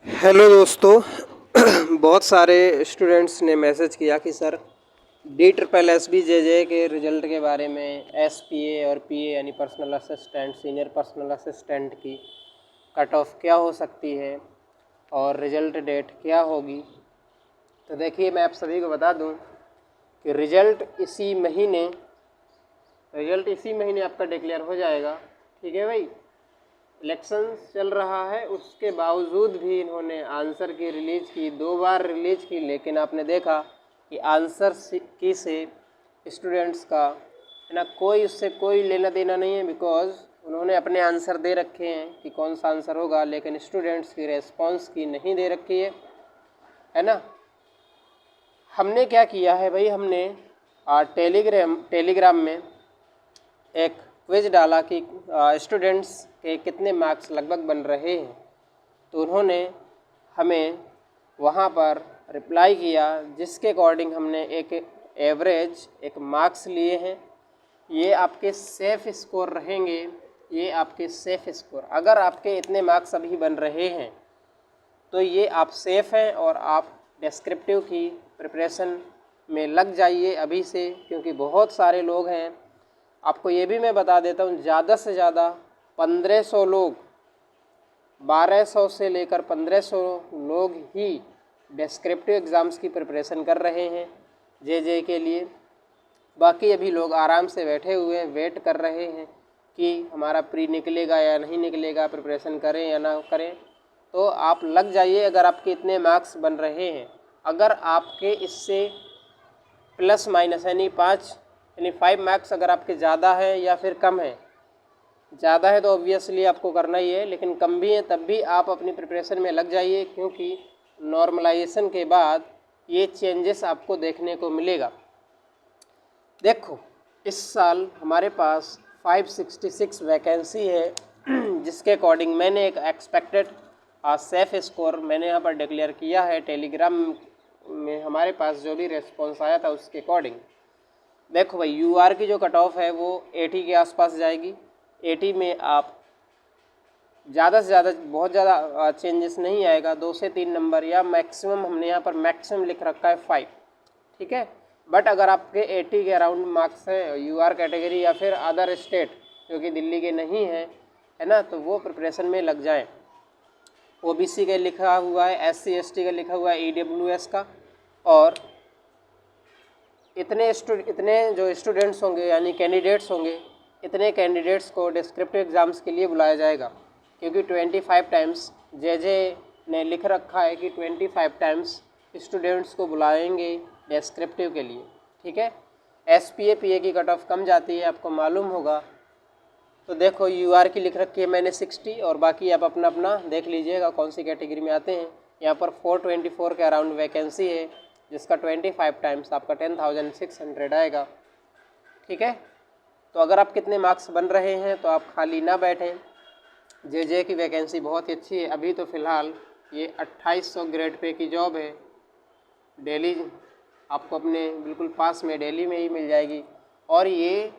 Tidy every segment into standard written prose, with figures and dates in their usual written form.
Hello दोस्तों। बहुत सारे स्टूडेंट्स ने मैसेज किया कि सर DSSB-JJ के रिज़ल्ट के बारे में SPA और PA यानी personal assistant senior personal assistant की कट ऑफ क्या हो सकती है और रिज़ल्ट डेट क्या होगी। तो देखिए, मैं आप सभी को बता दूं कि रिज़ल्ट इसी महीने आपका डिक्लेयर हो जाएगा। ठीक है भाई, इलेक्शंस चल रहा है, उसके बावजूद भी इन्होंने आंसर की रिलीज़ की, 2 बार रिलीज़ की, लेकिन आपने देखा कि आंसर की से स्टूडेंट्स का है ना उससे कोई लेना देना नहीं है, बिकॉज़ उन्होंने अपने आंसर दे रखे हैं कि कौन सा आंसर होगा, लेकिन स्टूडेंट्स की रेस्पॉन्स की नहीं दे रखी है ना। हमने क्या किया है भाई, हमने टेलीग्राम में एक क्विज डाला कि स्टूडेंट्स के कितने मार्क्स लगभग बन रहे हैं। तो उन्होंने हमें वहाँ पर रिप्लाई किया, जिसके अकॉर्डिंग हमने एक मार्क्स लिए हैं। ये आपके सेफ़ स्कोर रहेंगे, ये आपके सेफ़ स्कोर। अगर आपके इतने मार्क्स अभी बन रहे हैं तो ये आप सेफ़ हैं और आप डिस्क्रिप्टिव की प्रिपरेशन में लग जाइए अभी से, क्योंकि बहुत सारे लोग हैं। आपको ये भी मैं बता देता हूँ, ज़्यादा से ज़्यादा 1500 लोग, 1200 से लेकर 1500 लोग ही डिस्क्रिप्टिव एग्ज़ाम्स की प्रिपरेशन कर रहे हैं JJ के लिए। बाकी अभी लोग आराम से बैठे हुए हैं, वेट कर रहे हैं कि हमारा प्री निकलेगा या नहीं निकलेगा, प्रिपरेशन करें या ना करें। तो आप लग जाइए अगर आपके इतने मार्क्स बन रहे हैं। अगर आपके इससे प्लस माइनस यानी 5 मार्क्स अगर आपके ज़्यादा है या फिर कम है, ज़्यादा है तो ऑब्वियसली आपको करना ही है, लेकिन कम भी है तब भी आप अपनी प्रिपरेशन में लग जाइए, क्योंकि नॉर्मलाइजेशन के बाद ये चेंजेस आपको देखने को मिलेगा। देखो, इस साल हमारे पास 566 वैकेंसी है, जिसके अकॉर्डिंग मैंने एक एक्सपेक्टेड सेफ स्कोर मैंने यहाँ पर डिक्लेयर किया है। टेलीग्राम में हमारे पास जो भी रेस्पॉन्स आया था उसके अकॉर्डिंग देखो भाई, UR की जो कट ऑफ है वो 80 के आसपास जाएगी। 80 में आप ज़्यादा से ज़्यादा बहुत ज़्यादा चेंजेस नहीं आएगा, 2 से 3 नंबर, या मैक्सिमम हमने यहाँ पर मैक्सिमम लिख रखा है 5। ठीक है, बट अगर आपके 80 के अराउंड मार्क्स हैं UR कैटेगरी या फिर अदर स्टेट जो कि दिल्ली के नहीं हैं, है ना, तो वो प्रिपरेशन में लग जाएं। OBC का लिखा हुआ है, SC ST का लिखा हुआ है, EWS का, और इतने जो स्टूडेंट्स होंगे यानी कैंडिडेट्स होंगे, इतने कैंडिडेट्स को डिस्क्रिप्टिव एग्ज़ाम्स के लिए बुलाया जाएगा, क्योंकि 25 टाइम्स JJ ने लिख रखा है कि 25 टाइम्स स्टूडेंट्स को बुलाएंगे डिस्क्रिप्टिव के लिए। ठीक है, SPA PA की कट ऑफ कम जाती है, आपको मालूम होगा। तो देखो, UR की लिख रखी है मैंने 60, और बाकी आप अपना अपना देख लीजिएगा कौन सी कैटेगरी में आते हैं। यहाँ पर 424 के अराउंड वैकेंसी है, जिसका 25 टाइम्स आपका 10,600 आएगा। ठीक है, तो अगर आप कितने मार्क्स बन रहे हैं तो आप खाली ना बैठें। JJ की वैकेंसी बहुत ही अच्छी है। अभी तो फ़िलहाल ये 2800 ग्रेड पे की जॉब है, दिल्ली आपको अपने बिल्कुल पास में दिल्ली में ही मिल जाएगी। और ये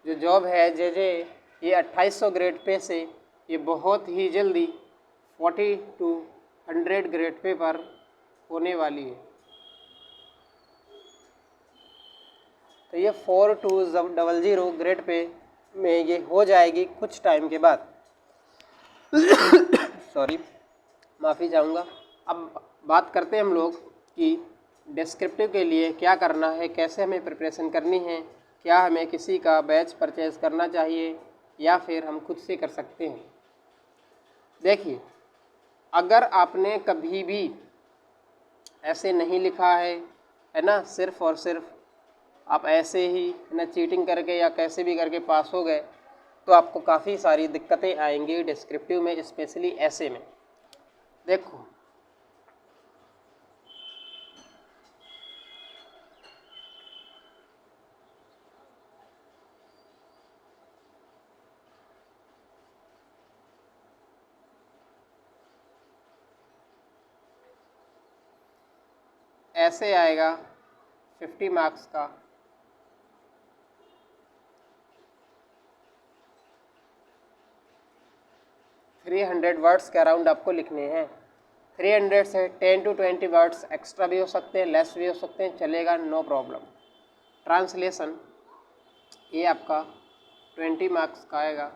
जो जॉब है JJ, ये 2800 ग्रेड पे से ये बहुत ही जल्दी 40 to 100 ग्रेड पे पर होने वाली है। तो ये 4200 ग्रेड पे में ये हो जाएगी कुछ टाइम के बाद। सॉरी, माफ़ी चाहूँगा। अब बात करते हैं हम लोग कि डिस्क्रिप्टिव के लिए क्या करना है, कैसे हमें प्रिपरेशन करनी है, क्या हमें किसी का बैच परचेज़ करना चाहिए या फिर हम खुद से कर सकते हैं। देखिए, अगर आपने कभी भी ऐसे नहीं लिखा है ना, सिर्फ़ और सिर्फ आप ऐसे ही है ना चीटिंग करके या कैसे भी करके पास हो गए, तो आपको काफ़ी सारी दिक्कतें आएंगी डिस्क्रिप्टिव में, स्पेशली ऐसे में। देखो, ऐसे आएगा 50 मार्क्स का, 300 वर्ड्स के अराउंड आपको लिखने हैं। 300 से 10 to 20 वर्ड्स एक्स्ट्रा भी हो सकते हैं, लेस भी हो सकते हैं, चलेगा, नो प्रॉब्लम। ट्रांसलेशन ये आपका 20 मार्क्स का आएगा।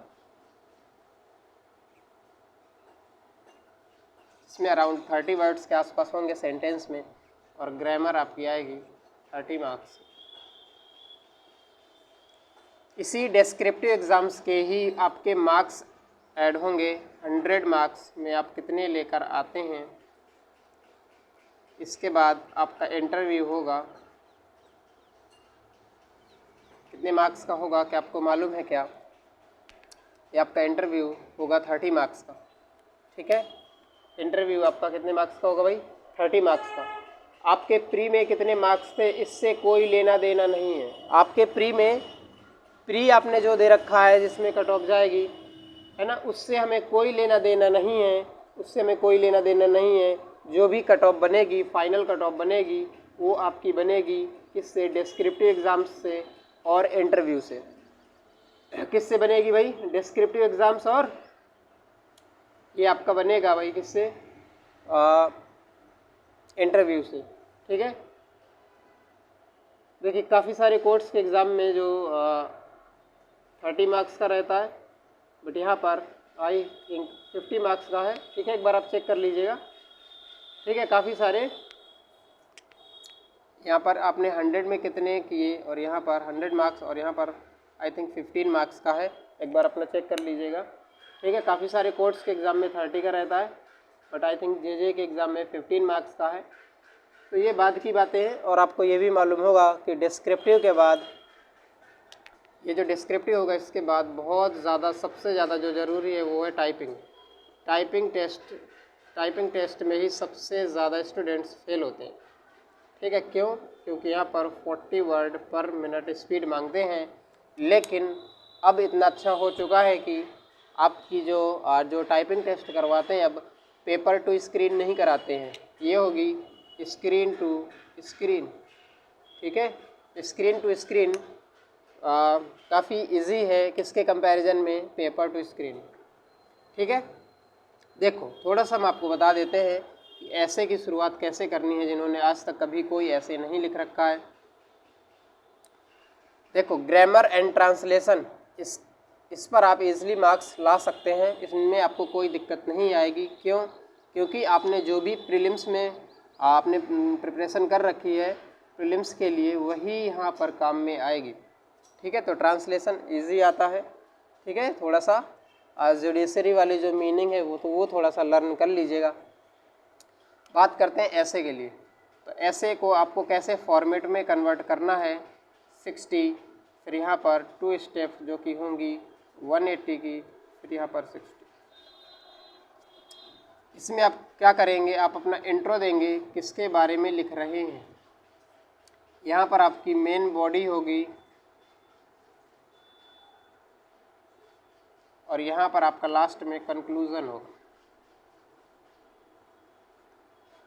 इसमें अराउंड 30 वर्ड्स के आसपास होंगे सेंटेंस में, और ग्रामर आपकी आएगी 30 मार्क्स। इसी डेस्क्रिप्टिव एग्ज़ाम्स के ही आपके मार्क्स ऐड होंगे। 100 मार्क्स में आप कितने लेकर आते हैं, इसके बाद आपका इंटरव्यू होगा। कितने मार्क्स का होगा, क्या आपको मालूम है क्या? ये आपका इंटरव्यू होगा 30 मार्क्स का। ठीक है, इंटरव्यू आपका कितने मार्क्स का होगा भाई? 30 मार्क्स का। आपके प्री में कितने मार्क्स थे, इससे कोई लेना देना नहीं है। आपके प्री में, प्री आपने जो दे रखा है जिसमें कट ऑफ जाएगी, है ना, उससे हमें कोई लेना देना नहीं है, उससे हमें कोई लेना देना नहीं है। जो भी कट ऑफ बनेगी, फाइनल कट ऑफ बनेगी, वो आपकी बनेगी किससे? डिस्क्रिप्टिव एग्ज़ाम्स से और इंटरव्यू से। किससे बनेगी भाई? डिस्क्रिप्टिव एग्ज़ाम्स, और ये आपका बनेगा भाई किससे? इंटरव्यू से। ठीक है, देखिए काफ़ी सारे कोर्स के एग्ज़ाम में जो 30 मार्क्स का रहता है, बट यहाँ पर आई थिंक 50 मार्क्स का है। ठीक है, एक बार आप चेक कर लीजिएगा। ठीक है, काफ़ी सारे, यहाँ पर आपने 100 में कितने किए, और यहाँ पर 100 मार्क्स, और यहाँ पर आई थिंक 15 मार्क्स का है। एक बार अपना चेक कर लीजिएगा। ठीक है, काफ़ी सारे कोर्स के एग्ज़ाम में 30 का रहता है, बट आई थिंक जे के एग्ज़ाम में 15 मार्क्स का है। तो ये बाद की बातें हैं। और आपको ये भी मालूम होगा कि डिस्क्रिप्टिव के बाद, ये जो डिस्क्रिप्टिव होगा, इसके बाद बहुत ज़्यादा, सबसे ज़्यादा जो ज़रूरी है वो है टाइपिंग। टाइपिंग टेस्ट में ही सबसे ज़्यादा स्टूडेंट्स फेल होते हैं। ठीक है, क्यों? क्योंकि यहाँ पर 40 वर्ड पर मिनट स्पीड मांगते हैं। लेकिन अब इतना अच्छा हो चुका है कि आपकी जो टाइपिंग टेस्ट करवाते हैं, अब पेपर टू स्क्रीन नहीं कराते हैं, ये होगी स्क्रीन टू स्क्रीन। ठीक है, स्क्रीन टू स्क्रीन काफ़ी इजी है किसके कंपैरिजन में? Paper to screen. ठीक है, देखो थोड़ा सा हम आपको बता देते हैं कि ऐसे की शुरुआत कैसे करनी है, जिन्होंने आज तक कभी कोई ऐसे नहीं लिख रखा है। देखो, ग्रामर एंड ट्रांसलेशन, इस पर आप इजीली मार्क्स ला सकते हैं, इसमें आपको कोई दिक्कत नहीं आएगी। क्यों? क्योंकि आपने जो भी प्रीलिम्स में आपने प्रिपरेशन कर रखी है प्रीलिम्स के लिए, वही यहाँ पर काम में आएगी। ठीक है, तो ट्रांसलेशन इजी आता है। ठीक है, थोड़ा सा जुडिशरी वाली जो मीनिंग है वो थोड़ा सा लर्न कर लीजिएगा। बात करते हैं ऐसे के लिए। तो ऐसे को आपको कैसे फॉर्मेट में कन्वर्ट करना है? 60, फिर यहाँ पर 2 स्टेप जो कि होंगी 180 की, फिर यहाँ पर 60। इसमें आप क्या करेंगे? आप अपना इंट्रो देंगे, किसके बारे में लिख रहे हैं। यहाँ पर आपकी मेन बॉडी होगी, और यहाँ पर आपका लास्ट में कंक्लूज़न होगा।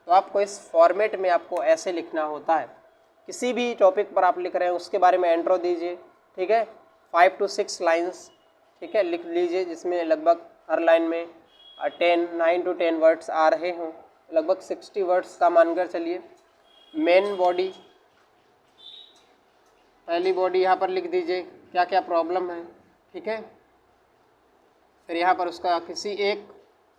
तो आपको इस फॉर्मेट में आपको ऐसे लिखना होता है। किसी भी टॉपिक पर आप लिख रहे हैं उसके बारे में इंट्रो दीजिए। ठीक है, 5 to 6 लाइन्स, ठीक है, लिख लीजिए, जिसमें लगभग हर लाइन में 9 to 10 वर्ड्स आ रहे हों, लगभग 60 वर्ड्स का मानकर चलिए। मेन बॉडी, पहली बॉडी यहाँ पर लिख दीजिए क्या क्या प्रॉब्लम है। ठीक है, फिर यहाँ पर उसका किसी एक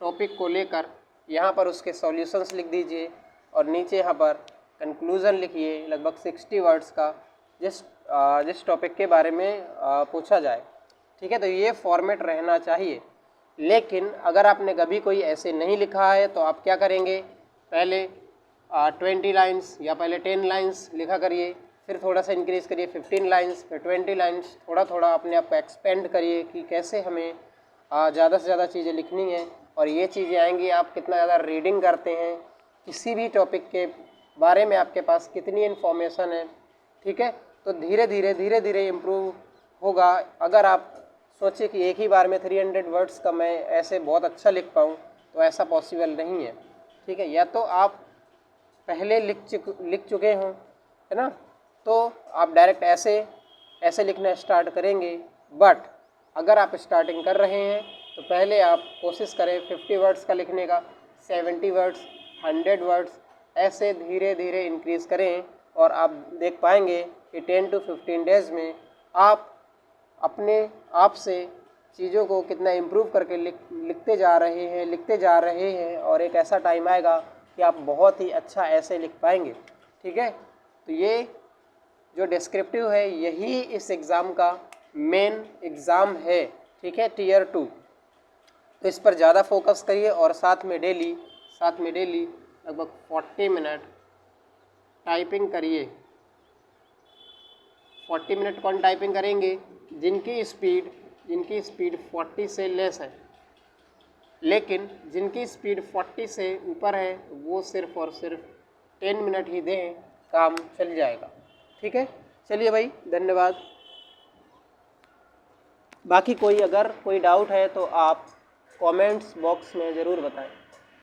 टॉपिक को लेकर यहाँ पर उसके सॉल्यूशंस लिख दीजिए, और नीचे यहाँ पर कंक्लूज़न लिखिए लगभग 60 वर्ड्स का, जिस टॉपिक के बारे में पूछा जाए। ठीक है, तो ये फॉर्मेट रहना चाहिए। लेकिन अगर आपने कभी कोई ऐसे नहीं लिखा है तो आप क्या करेंगे? पहले 20 लाइन्स या पहले 10 लाइन्स लिखा करिए, फिर थोड़ा सा इंक्रीज़ करिए 15 लाइन्स, फिर 20 लाइन्स। थोड़ा थोड़ा अपने आप को एक्सपेंड करिए कि कैसे हमें ज़्यादा से ज़्यादा चीज़ें लिखनी है। और ये चीज़ें आएंगी आप कितना ज़्यादा रीडिंग करते हैं, किसी भी टॉपिक के बारे में आपके पास कितनी इन्फॉर्मेशन है। ठीक है, तो धीरे धीरे इम्प्रूव होगा। अगर आप सोचिए कि एक ही बार में 300 वर्ड्स का मैं ऐसे बहुत अच्छा लिख पाऊँ, तो ऐसा पॉसिबल नहीं है। ठीक है, या तो आप पहले लिख चुके हों, है ना, तो आप डायरेक्ट ऐसे लिखना स्टार्ट करेंगे। बट अगर आप स्टार्टिंग कर रहे हैं तो पहले आप कोशिश करें 50 वर्ड्स का लिखने का, 70 वर्ड्स, 100 वर्ड्स ऐसे धीरे धीरे इंक्रीज़ करें और आप देख पाएंगे कि 10 to 15 डेज़ में आप अपने आप से चीज़ों को कितना इम्प्रूव करके लिखते जा रहे हैं और एक ऐसा टाइम आएगा कि आप बहुत ही अच्छा ऐसे लिख पाएंगे। ठीक है, तो ये जो डिस्क्रिप्टिव है यही इस एग्ज़ाम का मेन एग्ज़ाम है। ठीक है, टियर 2, तो इस पर ज़्यादा फोकस करिए और साथ में डेली लगभग 40 मिनट टाइपिंग करिए। 40 मिनट कौन टाइपिंग करेंगे? जिनकी स्पीड 40 से लेस है, लेकिन जिनकी स्पीड 40 से ऊपर है वो सिर्फ और सिर्फ 10 मिनट ही दें, काम चल जाएगा। ठीक है, चलिए भाई, धन्यवाद। बाकी अगर कोई डाउट है तो आप कमेंट्स बॉक्स में ज़रूर बताएं।